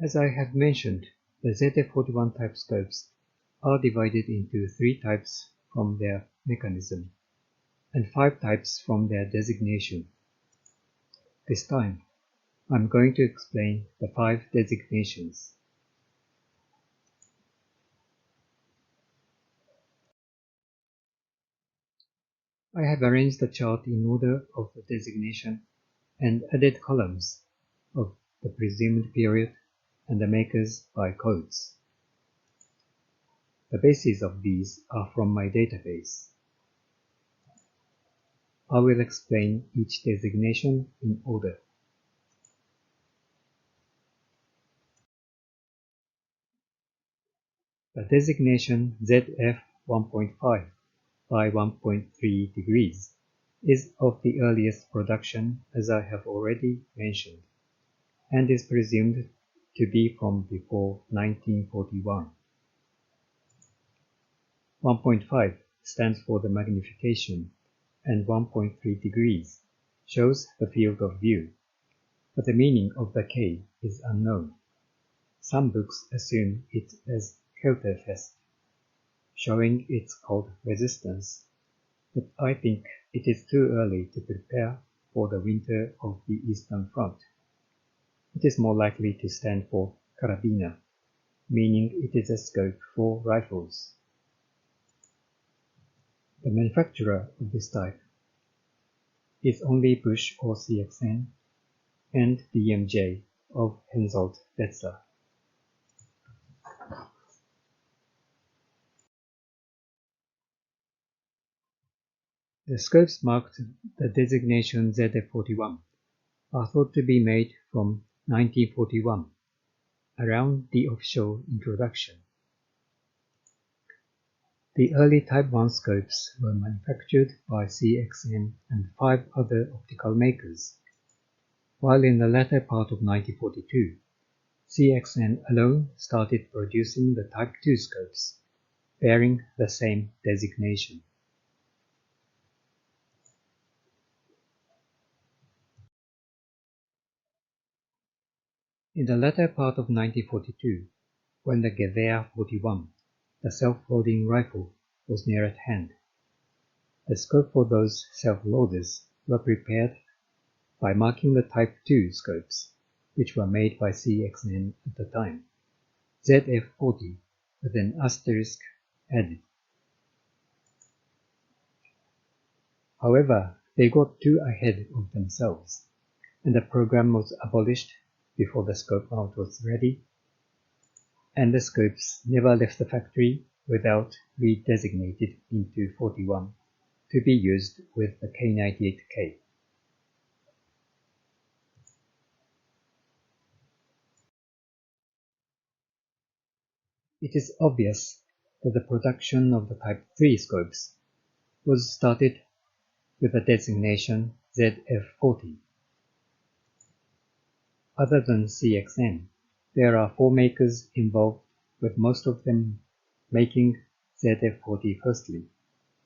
As I have mentioned, the ZF41 type scopes are divided into 3 types from their mechanism, and 5 types from their designation. This time, I'm going to explain the 5 designations. I have arranged the chart in order of the designation and added columns of the presumed period and the makers by codes. The bases of these are from my database. I will explain each designation in order. The designation ZF1.5 by 1.3 degrees is of the earliest production, as I have already mentioned, and is presumed to be from before 1941. 1.5 stands for the magnification, and 1.3 degrees shows the field of view, but the meaning of the K is unknown. Some books assume it as Kältefest, showing its cold resistance, but I think it is too early to prepare for the winter of the Eastern Front. It is more likely to stand for Karabiner, meaning it is a scope for rifles. The manufacturer of this type is only Bush or CXN and DMJ of Hensoldt-Wetzlar. The scopes marked the designation ZF41 are thought to be made from 1941, around the official introduction. The early Type 1 scopes were manufactured by CXN and 5 other optical makers, while in the latter part of 1942, CXN alone started producing the Type 2 scopes, bearing the same designation. In the latter part of 1942, when the Gewehr 41, the self-loading rifle, was near at hand, the scope for those self-loaders were prepared by marking the Type 2 scopes, which were made by CXN at the time, ZF40 with an asterisk added. However, they got too ahead of themselves, and the program was abolished before the scope mount was ready, and the scopes never left the factory without redesignated into 41 to be used with the K98K. It is obvious that the production of the Type 3 scopes was started with the designation ZF40. Other than CXN, there are 4 makers involved, with most of them making ZF40 firstly,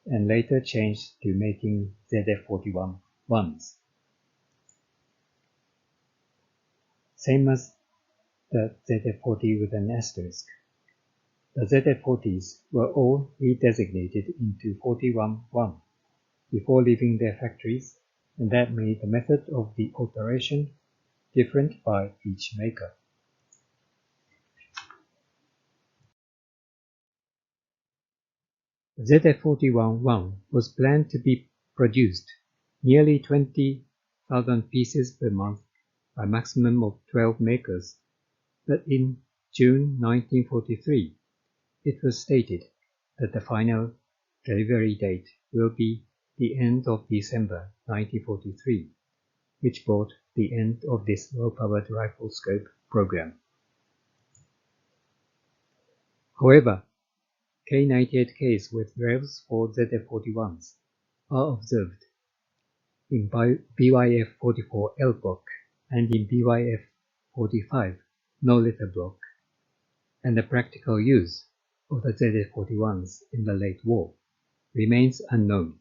and later changed to making ZF41 ones. Same as the ZF40 with an asterisk. The ZF40s were all redesignated into 41-1 before leaving their factories, and that made the method of the alteration different by each maker. The ZF41-1 was planned to be produced nearly 20,000 pieces per month by a maximum of 12 makers, but in June 1943, it was stated that the final delivery date will be the end of December 1943, which brought the end of this low-powered rifle scope program. However, K98Ks with rails for ZF41s are observed in BYF44L block and in BYF45 no-letter block, and the practical use of the ZF41s in the late war remains unknown.